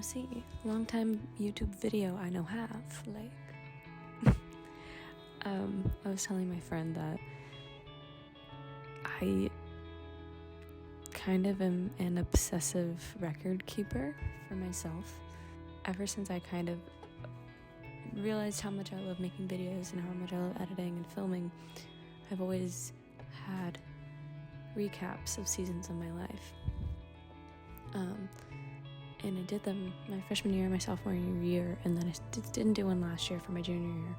see, long time YouTube video I know have, like, I was telling my friend that I kind of am an obsessive record keeper for myself. Ever since I kind of realized how much I love making videos and how much I love editing and filming, I've always had recaps of seasons of my life. And I did them my freshman year, my sophomore year, and then I didn't do one last year for my junior year.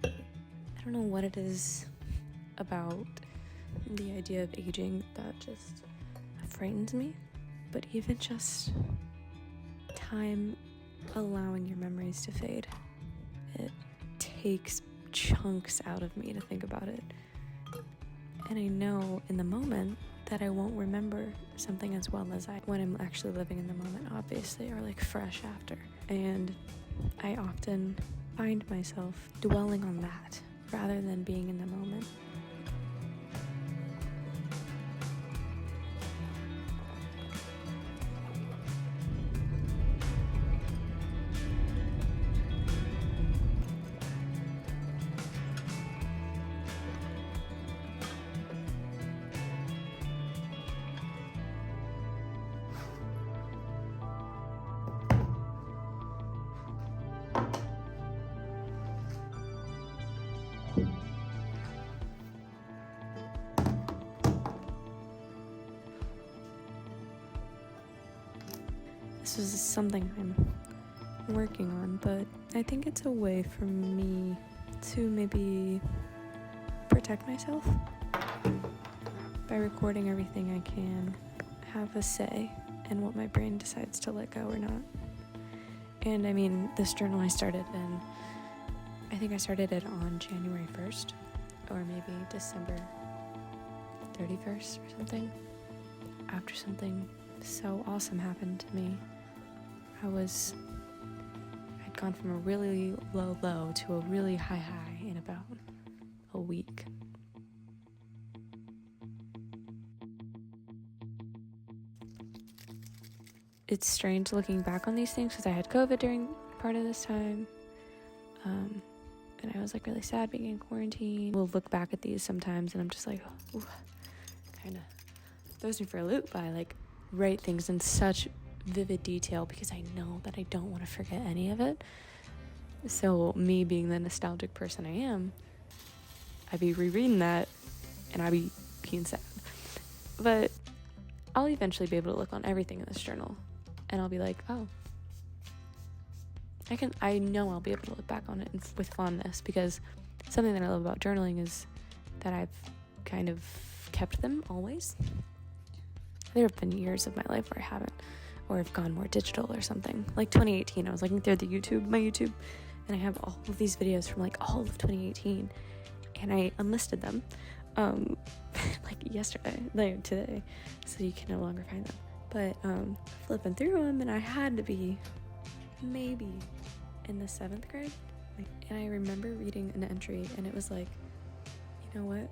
I don't know what it is about the idea of aging that just frightens me, but even just time allowing your memories to fade, it takes chunks out of me to think about it. And I know in the moment that I won't remember something as well as when I'm actually living in the moment, obviously, or like fresh after. And I often find myself dwelling on that rather than being in the moment. This is something I'm working on, but I think it's a way for me to maybe protect myself by recording everything I can, have a say in what my brain decides to let go or not. And I mean, this journal I started in, I think I started it on January 1st or maybe December 31st or something, after something so awesome happened to me. I'd gone from a really low low to a really high high in about a week. It's strange looking back on these things because I had COVID during part of this time. And I was like really sad being in quarantine. We'll look back at these sometimes and I'm just like, kind of throws me for a loop, but I like write things in such vivid detail because I know that I don't want to forget any of it. So me being the nostalgic person I am, I'd be rereading that and I'd be being sad. But I'll eventually be able to look on everything in this journal and I'll be like, oh, I know I'll be able to look back on it with fondness, because something that I love about journaling is that I've kind of kept them always. There have been years of my life where I haven't, or I've gone more digital or something. Like 2018, I was looking through my YouTube, and I have all of these videos from like all of 2018, and I unlisted them, like today, so you can no longer find them. But flipping through them, and I had to be maybe in the 7th grade, and I remember reading an entry, and it was like, you know what?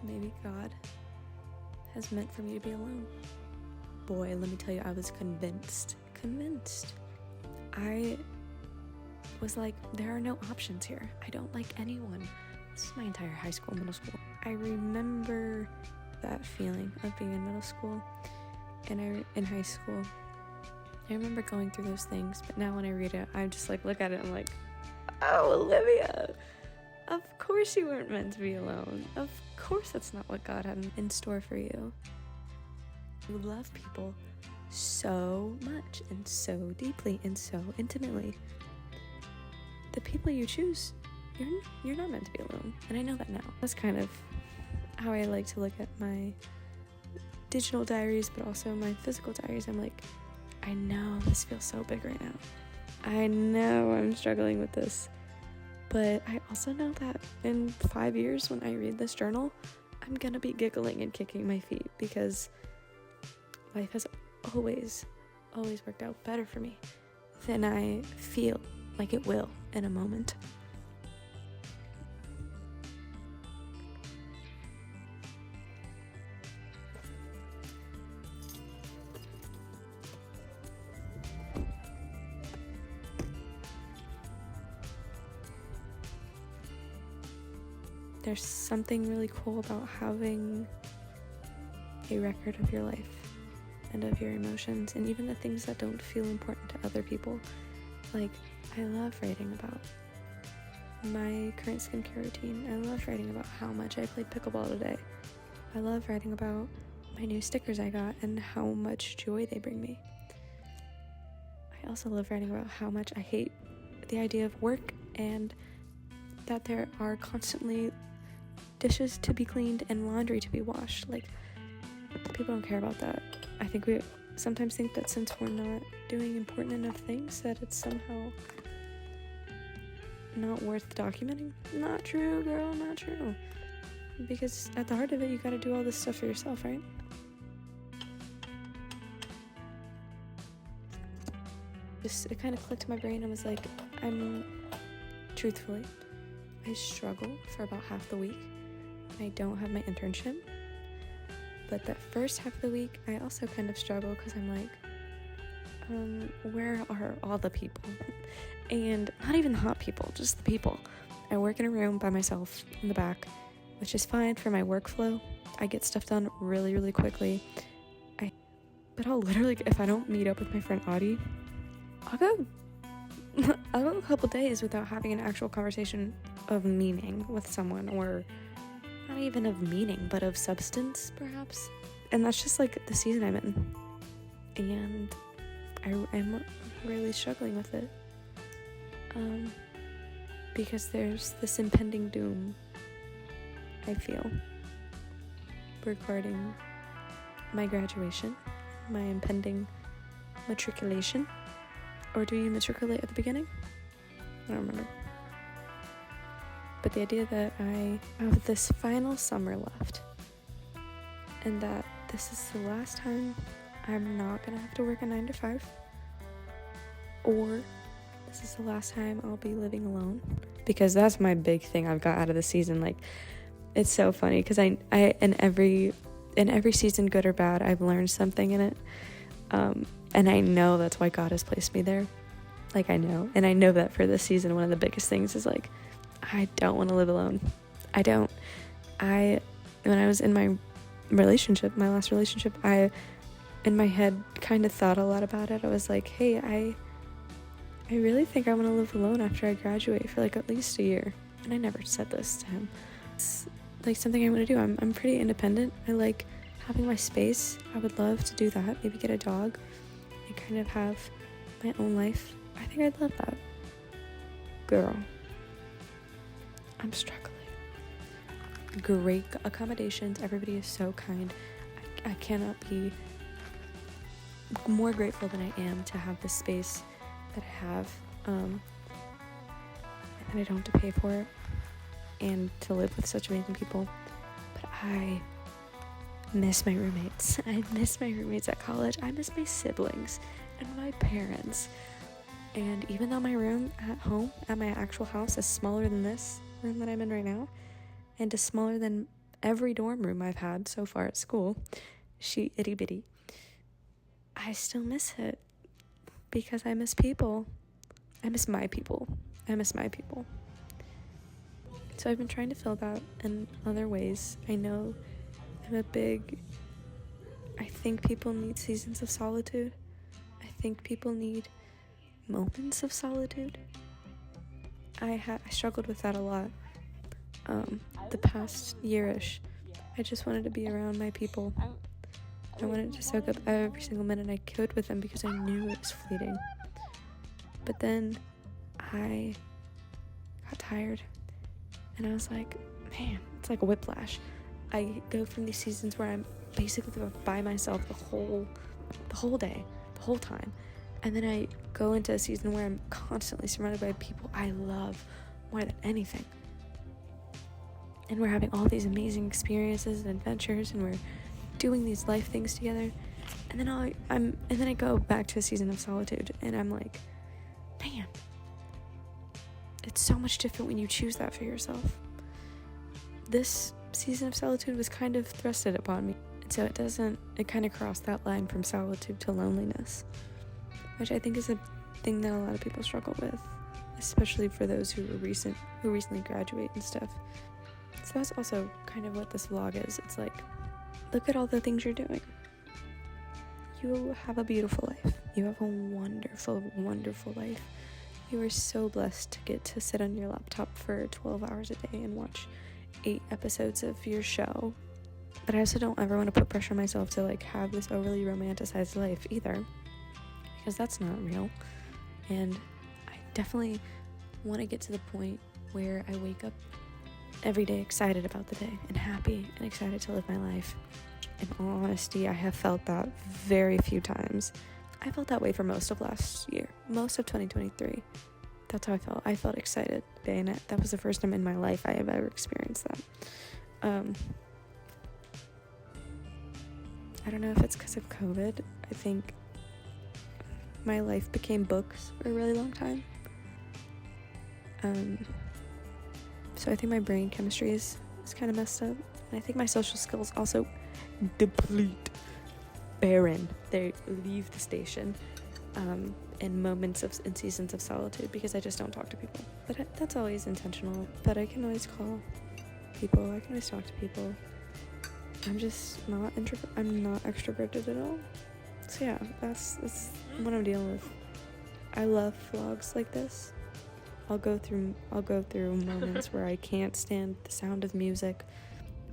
Maybe God has meant for me to be alone. Boy, let me tell you, I was convinced. I was like, there are no options here. I don't like anyone. This is my entire high school, middle school. I remember that feeling of being in middle school and in high school. I remember going through those things, but now when I read it, I just like look at it and I'm like, oh, Olivia, of course you weren't meant to be alone. Of course that's not what God had in store for you. You love people so much and so deeply and so intimately. The people you choose, you're not meant to be alone. And I know that now. That's kind of how I like to look at my digital diaries, but also my physical diaries. I'm like, I know this feels so big right now. I know I'm struggling with this. But I also know that in 5 years when I read this journal, I'm gonna be giggling and kicking my feet, because life has always worked out better for me than I feel like it will in a moment. there's something really cool about having a record of your life and of your emotions, and even the things that don't feel important to other people. Like, I love writing about my current skincare routine. I love writing about how much I played pickleball today. I love writing about my new stickers I got and how much joy they bring me. I also love writing about how much I hate the idea of work and that there are constantly dishes to be cleaned and laundry to be washed. Like, people don't care about that. I think we sometimes think that since we're not doing important enough things that it's somehow not worth documenting. Not true, girl, not true. Because at the heart of it, you gotta do all this stuff for yourself, right? It kind of clicked in my brain. I was like, truthfully, I struggle for about half the week. I don't have my internship. But that first half of the week, I also kind of struggle because I'm like, where are all the people? And not even the hot people, just the people. I work in a room by myself in the back, which is fine for my workflow. I get stuff done really, really quickly. But I'll literally, if I don't meet up with my friend Audie, I'll go a couple days without having an actual conversation of meaning with someone, or not even of meaning, but of substance, perhaps. And that's just like the season I'm in. And I'm really struggling with it. Because there's this impending doom, I feel, regarding my graduation, my impending matriculation. Or do you matriculate at the beginning? I don't remember. But the idea that I have this final summer left, and that this is the last time I'm not gonna have to work a 9 to 5, or this is the last time I'll be living alone, because that's my big thing I've got out of the season. Like, it's so funny because I in every season, good or bad, I've learned something in it, and I know that's why God has placed me there. Like, I know, and I know that for this season, one of the biggest things is like, I don't want to live alone. When I was in my last relationship, I, in my head, kind of thought a lot about it. I was like, hey, I really think I want to live alone after I graduate for like at least a year. And I never said this to him. It's like something I want to do. I'm pretty independent. I like having my space. I would love to do that. Maybe get a dog and kind of have my own life. I think I'd love that. Girl, I'm struggling. Great accommodations. Everybody is so kind. I cannot be more grateful than I am to have this space that I have, and I don't have to pay for it, and to live with such amazing people. But I miss my roommates. I miss my roommates at college. I miss my siblings and my parents. And even though my room at home, at my actual house, is smaller than this room that I'm in right now, and is smaller than every dorm room I've had so far at school, she itty bitty, I still miss it because I miss people. I miss my people. So I've been trying to fill that in other ways. I know I think people need seasons of solitude. I think people need moments of solitude. I struggled with that a lot. The past year-ish, I just wanted to be around my people. I wanted to soak up every single minute I could with them because I knew it was fleeting. But then I got tired, and I was like, man, it's like a whiplash. I go from these seasons where I'm basically by myself the whole day, the whole time, and then I go into a season where I'm constantly surrounded by people I love more than anything. And we're having all these amazing experiences and adventures, and we're doing these life things together. And then I go back to a season of solitude, and I'm like, man, it's so much different when you choose that for yourself. This season of solitude was kind of thrusted upon me, and so it kind of crossed that line from solitude to loneliness, which I think is a thing that a lot of people struggle with, especially for those who recently graduate and stuff. So that's also kind of what this vlog is. It's like, look at all the things you're doing. You have a beautiful life. You have a wonderful, wonderful life. You are so blessed to get to sit on your laptop for 12 hours a day and watch 8 episodes of your show. But I also don't ever want to put pressure on myself to like have this overly romanticized life either, because that's not real. And I definitely want to get to the point where I wake up every day excited about the day and happy and excited to live my life. In all honesty, I have felt that very few times. I felt that way for most of last year, most of 2023. That's how I felt. I felt excited day and night. That was the first time in my life I have ever experienced that. I don't know if it's because of COVID. I think my life became books for a really long time. So I think my brain chemistry is kind of messed up. And I think my social skills also deplete. Barren. They leave the station in seasons of solitude because I just don't talk to people. But that's always intentional. But I can always call people. I can always talk to people. I'm just not I'm not extroverted at all. So yeah, that's what I'm dealing with. I love vlogs like this. I'll go through moments where I can't stand the sound of music,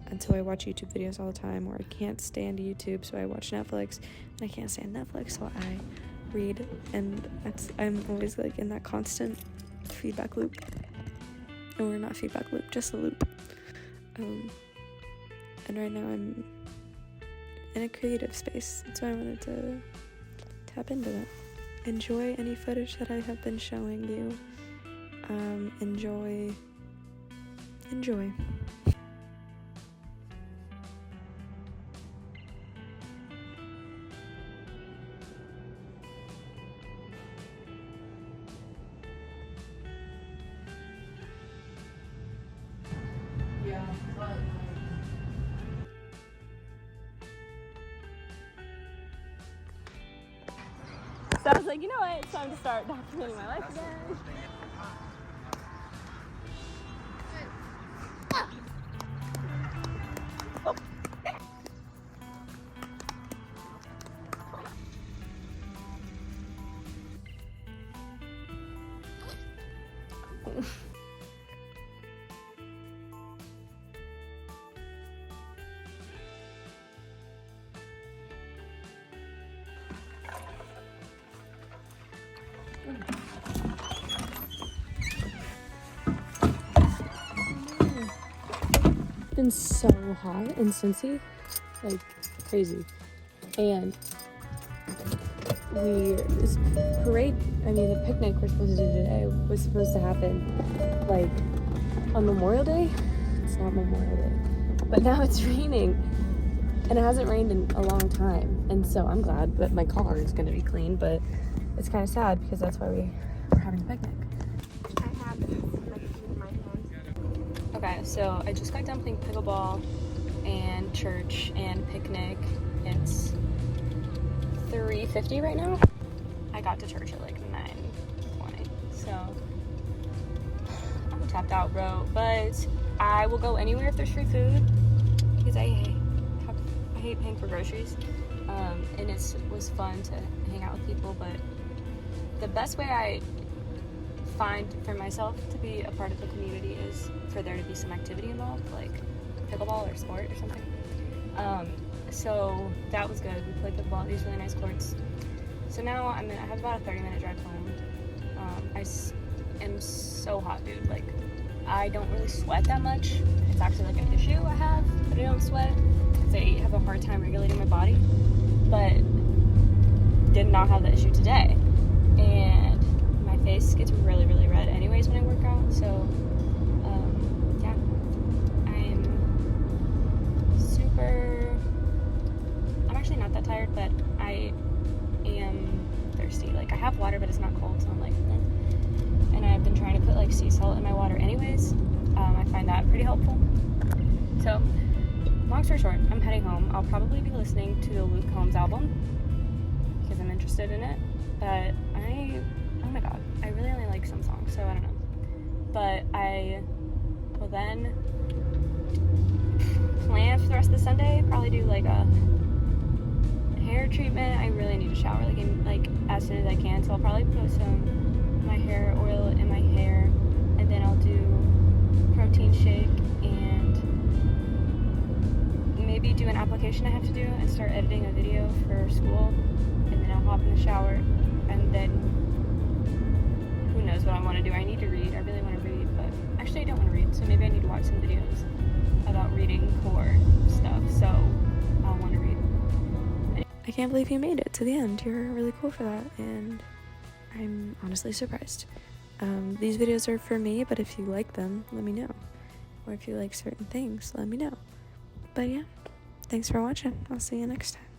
and so I watch YouTube videos all the time, or I can't stand YouTube, so I watch Netflix, and I can't stand Netflix, so I read, and I'm always like in that constant feedback loop. Or not feedback loop, just a loop. And right now I'm in a creative space, so I wanted to tap into that. Enjoy any footage that I have been showing you. Enjoy. So I was like, you know what, it's time to start documenting my life again. It's been so hot in Cincy, like crazy, and this parade, the picnic we're supposed to do today was supposed to happen like on Memorial Day. It's not Memorial Day, but now it's raining, and it hasn't rained in a long time, and so I'm glad that my car is going to be clean, but it's kind of sad because that's why we're having a picnic. I have this in my hand. Okay, so I just got done playing pickleball and church and picnic. It's 3:50 right now. I got to church at like 9:20, so I'm tapped out, bro. But I will go anywhere if there's free food because I hate paying for groceries. And it was fun to hang out with people, but the best way I find for myself to be a part of the community is for there to be some activity involved, like pickleball or sport or something. So that was good. We played pickleball at these really nice courts. So now I have about a 30-minute drive home. I am so hot, dude. Like, I don't really sweat that much. It's actually like an issue I have that I don't sweat because I have a hard time regulating my body, but did not have the issue today. And my face gets really, really red anyways when I work out. So yeah, I'm actually not that tired, but I am thirsty. Like, I have water, but it's not cold, so I'm like, eh. And I've been trying to put like sea salt in my water anyways. I find that pretty helpful. So long story short, I'm heading home. I'll probably be listening to the Luke Combs album because I'm interested in it, but oh my god, I really only like some songs, so I don't know. But I will then Plan for the rest of the Sunday, probably do like a hair treatment. I really need to shower like as soon as I can, so I'll probably put some my hair oil in my hair, and then I'll do protein shake and maybe do an application I have to do and start editing a video for school, and then I'll hop in the shower, and then who knows what I want to do. I need to read. I really want to read, but actually I don't want to read, so maybe I need to watch some videos about reading core stuff, so I'll want to read. I can't believe you made it to the end. You're really cool for that, and I'm honestly surprised. These videos are for me, but if you like them, let me know. Or if you like certain things, let me know. But yeah, thanks for watching. I'll see you next time.